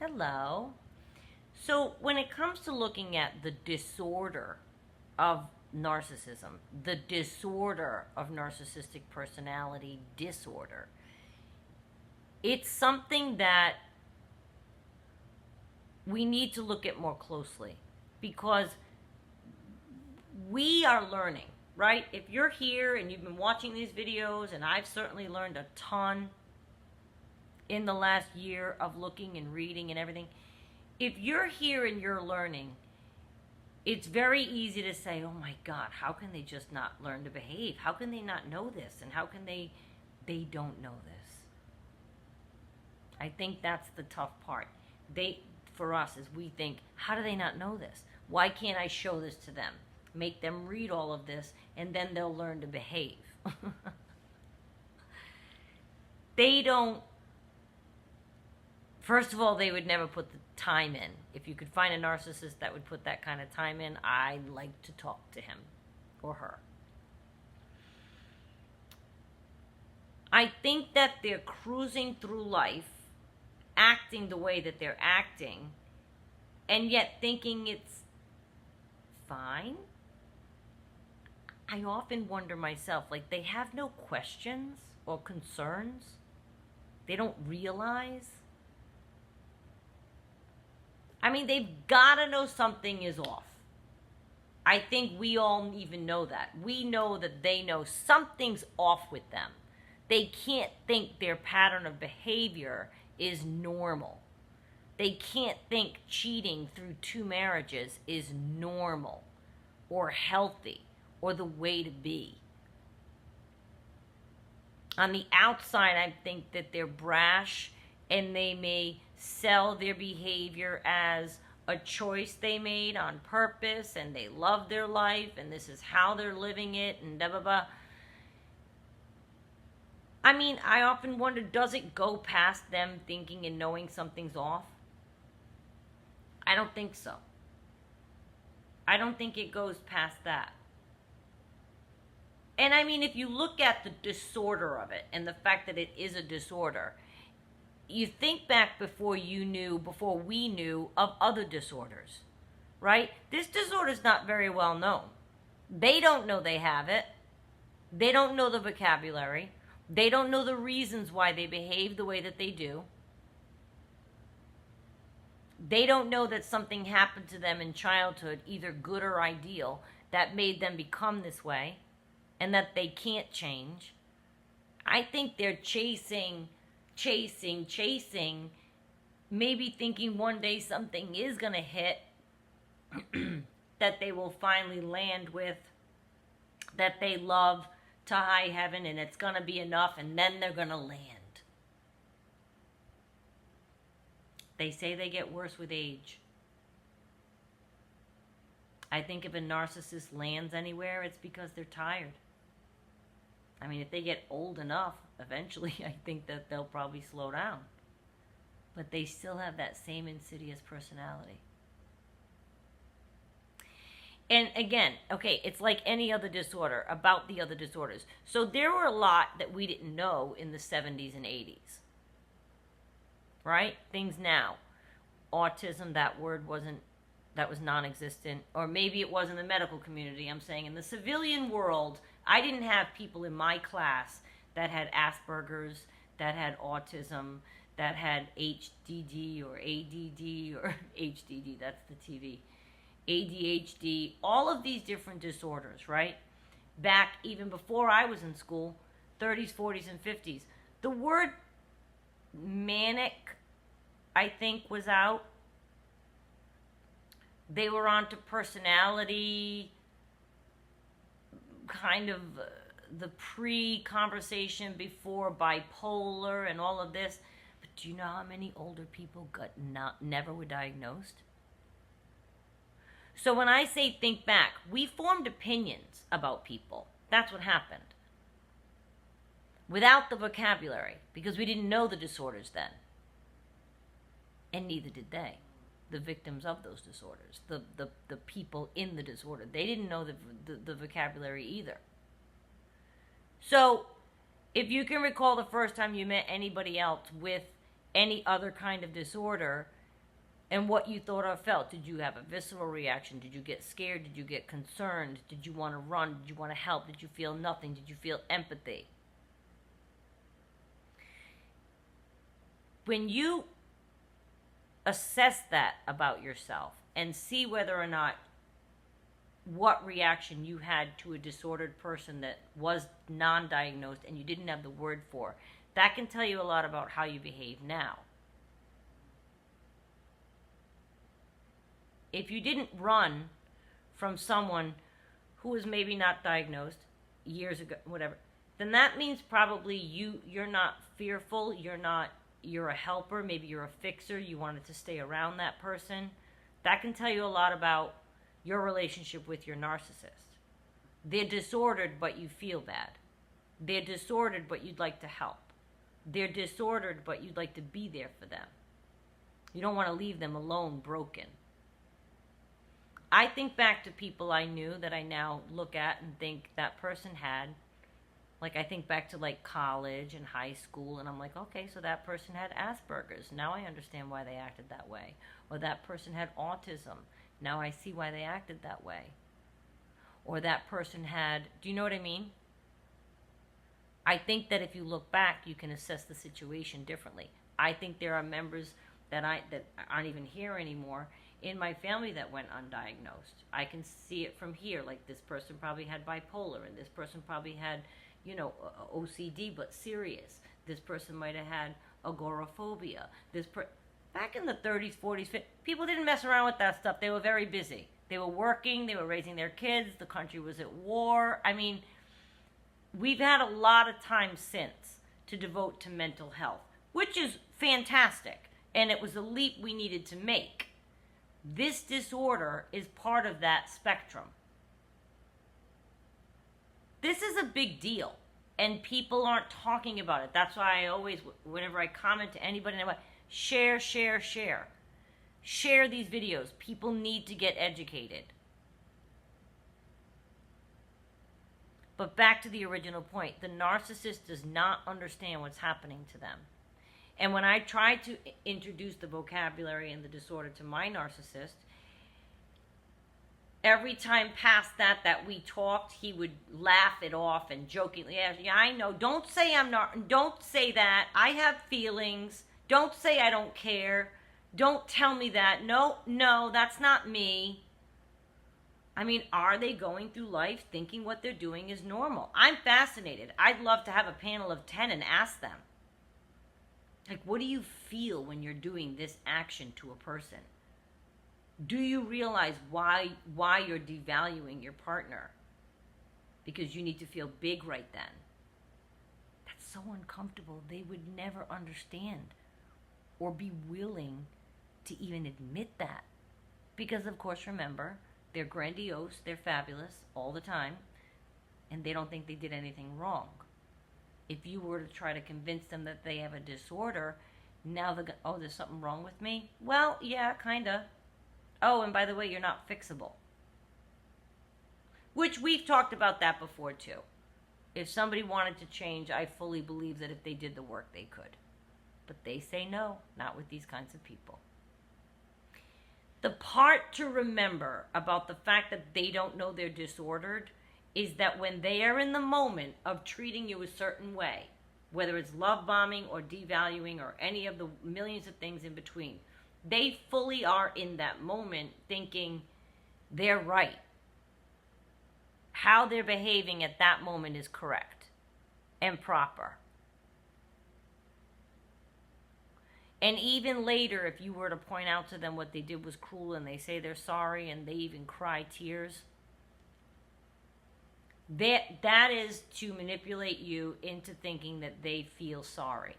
Hello. So, when it comes to looking at the disorder of narcissism, the disorder of narcissistic personality disorder, it's something that we need to look at more closely because we are learning, right? If you're here and you've been watching these videos, and I've certainly learned a ton in the last year of looking and reading and everything. If you're here and you're learning, it's very easy to say, oh my God, how can they just not learn to behave? How can they not know this? And how can they don't know this? I think that's the tough part. For us, is we think, how do they not know this? Why can't I show this to them? Make them read all of this, and then they'll learn to behave. They don't. First of all, they would never put the time in. If you could find a narcissist that would put that kind of time in, I'd like to talk to him or her. I think that they're cruising through life, acting the way that they're acting, and yet thinking it's fine. I often wonder myself, like, they have no questions or concerns. They don't realize. I mean, they've got to know something is off. I think we all even know that. We know that they know something's off with them. They can't think their pattern of behavior is normal. They can't think cheating through 2 marriages is normal or healthy or the way to be. On the outside, I think that they're brash and they may sell their behavior as a choice they made on purpose and they love their life and this is how they're living it and blah, blah, blah. I mean, I often wonder, does it go past them thinking and knowing something's off? I don't think so. I don't think it goes past that. And I mean, if you look at the disorder of it and the fact that it is a disorder, you think back before we knew of other disorders, right? This disorder is not very well known. They don't know they have it. They don't know the vocabulary. They don't know the reasons why they behave the way that they do. They don't know that something happened to them in childhood, either good or ideal, that made them become this way, and that they can't change. I think they're chasing, maybe thinking one day something is going to hit that they will finally land with, that they love to high heaven, and it's going to be enough, and then they're going to land. They say they get worse with age. I think if a narcissist lands anywhere, it's because they're tired. I mean, if they get old enough, eventually I think that they'll probably slow down. But they still have that same insidious personality. And again, okay, it's like any other disorder, about the other disorders. So there were a lot that we didn't know in the 70s and 80s. Right? Things now. Autism, that word was non-existent. Or maybe it was in the medical community. I'm saying in the civilian world, I didn't have people in my class that had Asperger's, that had autism, that had HDD or ADD or HDD, that's the TV, ADHD, all of these different disorders, right? Back even before I was in school, 30s, 40s, and 50s. The word manic, I think, was out. They were onto personality, kind of the pre-conversation before bipolar and all of this. But do you know how many older people never were diagnosed? So when I say think back, we formed opinions about people. That's what happened. Without the vocabulary, because we didn't know the disorders then. And neither did they, the victims of those disorders, the people in the disorder. They didn't know the vocabulary either. So if you can recall the first time you met anybody else with any other kind of disorder, and what you thought or felt. Did you have a visceral reaction? Did you get scared? Did you get concerned? Did you want to run? Did you want to help? Did you feel nothing? Did you feel empathy? When you assess that about yourself and see whether or not what reaction you had to a disordered person that was non-diagnosed and you didn't have the word for, that can tell you a lot about how you behave now. If you didn't run from someone who was maybe not diagnosed years ago, whatever, then that means probably you're not fearful, you're a helper, maybe you're a fixer, you wanted to stay around that person. That can tell you a lot about your relationship with your narcissist. They're disordered, but you feel bad. They're disordered, but you'd like to help. They're disordered, but you'd like to be there for them. You don't want to leave them alone, broken. I think back to people I knew that I now look at and think that person had, like I think back to like college and high school, and I'm like, okay, so that person had Asperger's. Now I understand why they acted that way. Or that person had autism. Now I see why they acted that way. Or that person had, do you know what I mean? I think that if you look back, you can assess the situation differently. I think there are members that aren't even here anymore in my family that went undiagnosed. I can see it from here. Like this person probably had bipolar, and this person probably had, OCD, but serious. This person might have had agoraphobia. Back in the 30s, 40s, 50s, people didn't mess around with that stuff. They were very busy. They were working. They were raising their kids. The country was at war. I mean, we've had a lot of time since to devote to mental health, which is fantastic. And it was a leap we needed to make. This disorder is part of that spectrum. This is a big deal, and people aren't talking about it. That's why I always, whenever I comment to anybody, share. Share these videos. People need to get educated. But back to the original point, the narcissist does not understand what's happening to them. And when I tried to introduce the vocabulary and the disorder to my narcissist, every time past that we talked, he would laugh it off and jokingly ask, yeah, I know, don't say I'm not, don't say that, I have feelings, don't say I don't care, don't tell me that, no, that's not me. I mean, are they going through life thinking what they're doing is normal? I'm fascinated. I'd love to have a panel of 10 and ask them. Like, what do you feel when you're doing this action to a person? Do you realize why you're devaluing your partner? Because you need to feel big right then. That's so uncomfortable. They would never understand or be willing to even admit that. Because, of course, remember, they're grandiose, they're fabulous all the time, and they don't think they did anything wrong. If you were to try to convince them that they have a disorder, now they're going, oh, there's something wrong with me? Well, yeah, kinda. Oh, and by the way, you're not fixable. Which we've talked about that before too. If somebody wanted to change, I fully believe that if they did the work, they could. But they say no, not with these kinds of people. The part to remember about the fact that they don't know they're disordered is that when they are in the moment of treating you a certain way, whether it's love bombing or devaluing or any of the millions of things in between, they fully are in that moment thinking they're right. How they're behaving at that moment is correct and proper. And even later, if you were to point out to them what they did was cruel and they say they're sorry and they even cry tears, that is to manipulate you into thinking that they feel sorry.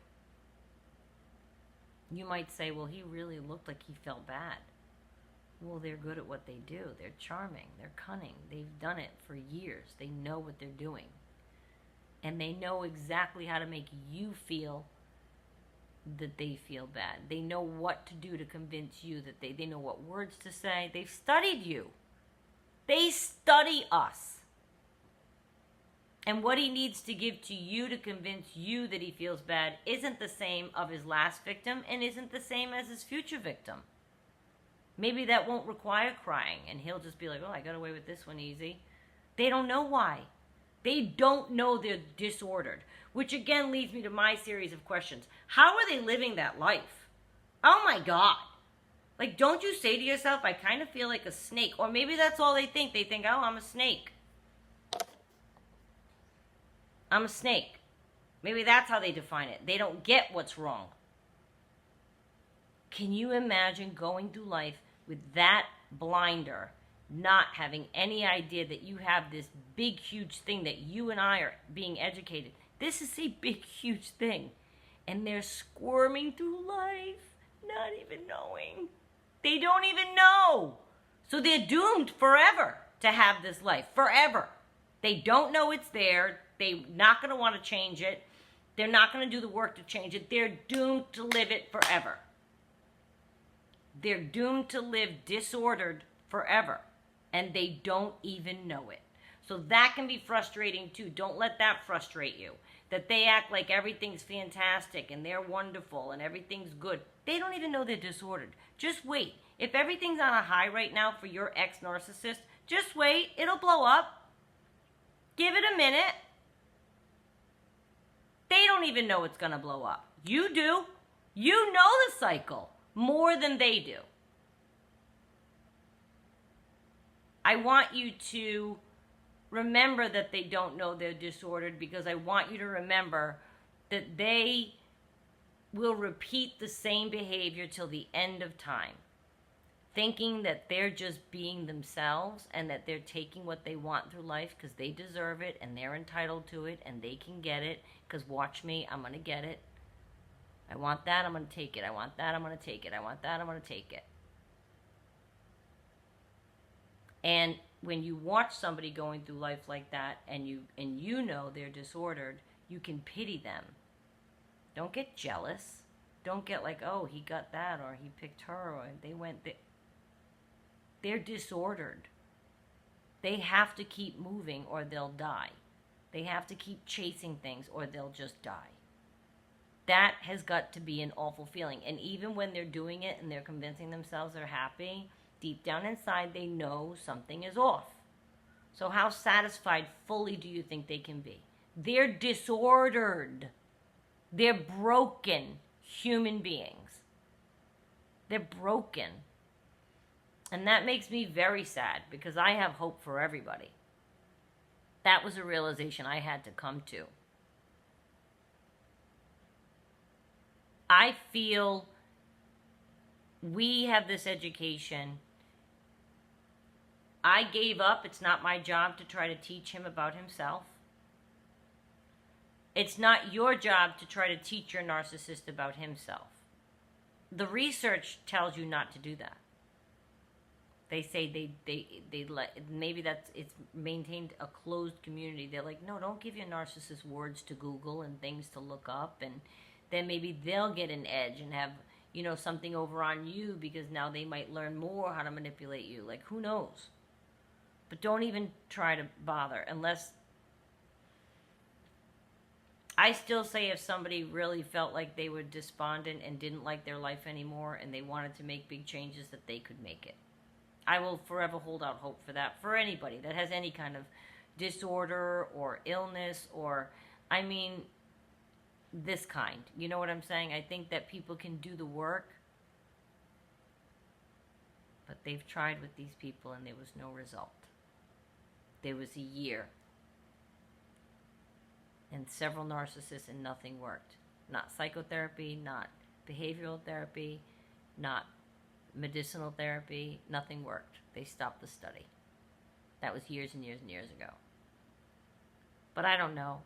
You might say, well, he really looked like he felt bad. Well, they're good at what they do. They're charming. They're cunning. They've done it for years. They know what they're doing. And they know exactly how to make you feel that they feel bad. They know what to do to convince you that they know what words to say. They've studied you. They study us. And what he needs to give to you to convince you that he feels bad isn't the same of his last victim and isn't the same as his future victim. Maybe that won't require crying, and he'll just be like, oh, I got away with this one easy. They don't know why. They don't know they're disordered, which again leads me to my series of questions. How are they living that life? Oh my God. Like, don't you say to yourself, I kind of feel like a snake? Or maybe that's all they think. They think, oh, I'm a snake. I'm a snake. Maybe that's how they define it. They don't get what's wrong. Can you imagine going through life with that blinder, not having any idea that you have this big, huge thing that you and I are being educated? This is a big, huge thing. And they're squirming through life, not even knowing. They don't even know. So they're doomed forever to have this life, forever. They don't know it's there. They're not going to want to change it. They're not going to do the work to change it. They're doomed to live it forever. They're doomed to live disordered forever. And they don't even know it. So that can be frustrating too. Don't let that frustrate you. That they act like everything's fantastic and they're wonderful and everything's good. They don't even know they're disordered. Just wait. If everything's on a high right now for your ex-narcissist, just wait. It'll blow up. Give it a minute. They don't even know it's going to blow up. You do. You know the cycle more than they do. I want you to remember that they don't know they're disordered, because I want you to remember that they will repeat the same behavior till the end of time, thinking that they're just being themselves and that they're taking what they want through life because they deserve it and they're entitled to it and they can get it, because watch me, I'm going to get it. I want that, I'm going to take it. I want that, I'm going to take it. I want that, I'm going to take it. And when you watch somebody going through life like that and you know they're disordered, you can pity them. Don't get jealous. Don't get like, oh, he got that, or he picked her, or they went there. They're disordered. They have to keep moving or they'll die. They have to keep chasing things or they'll just die. That has got to be an awful feeling. And even when they're doing it and they're convincing themselves they're happy, deep down inside they know something is off. So how satisfied fully do you think they can be? They're disordered. They're broken human beings. They're broken. And that makes me very sad, because I have hope for everybody. That was a realization I had to come to. I feel we have this education. I gave up. It's not my job to try to teach him about himself. It's not your job to try to teach your narcissist about himself. The research tells you not to do that. They say they let, maybe it's maintained a closed community. They're like, no, don't give your narcissist words to Google and things to look up, and then maybe they'll get an edge and have, something over on you, because now they might learn more how to manipulate you. Like, who knows? But don't even try to bother unless... I still say if somebody really felt like they were despondent and didn't like their life anymore and they wanted to make big changes, that they could make it. I will forever hold out hope for that, for anybody that has any kind of disorder or illness or, this kind. You know what I'm saying? I think that people can do the work, but they've tried with these people and there was no result. There was a year and several narcissists and nothing worked. Not psychotherapy, not behavioral therapy, not medicinal therapy, nothing worked. They stopped the study. That was years and years and years ago. But I don't know.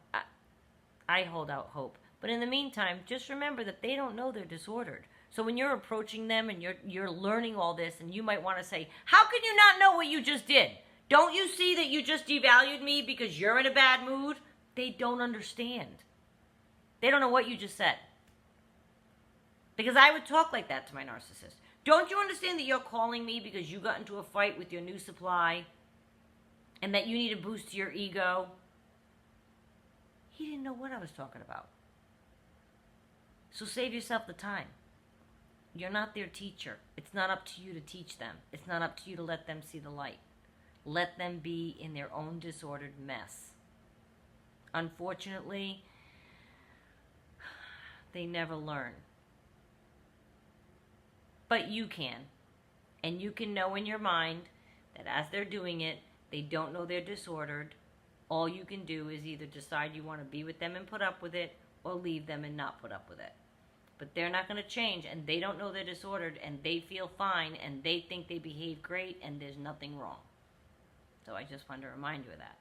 I hold out hope. But in the meantime, just remember that they don't know they're disordered. So when you're approaching them and you're learning all this, and you might want to say, how can you not know what you just did? Don't you see that you just devalued me because you're in a bad mood? They don't understand. They don't know what you just said. Because I would talk like that to my narcissist. Don't you understand that you're calling me because you got into a fight with your new supply and that you need a boost to your ego? He didn't know what I was talking about. So save yourself the time. You're not their teacher. It's not up to you to teach them. It's not up to you to let them see the light. Let them be in their own disordered mess. Unfortunately, they never learn. But you can. And you can know in your mind that as they're doing it, they don't know they're disordered. All you can do is either decide you want to be with them and put up with it, or leave them and not put up with it. But they're not going to change, and they don't know they're disordered, and they feel fine, and they think they behave great, and there's nothing wrong. So I just wanted to remind you of that.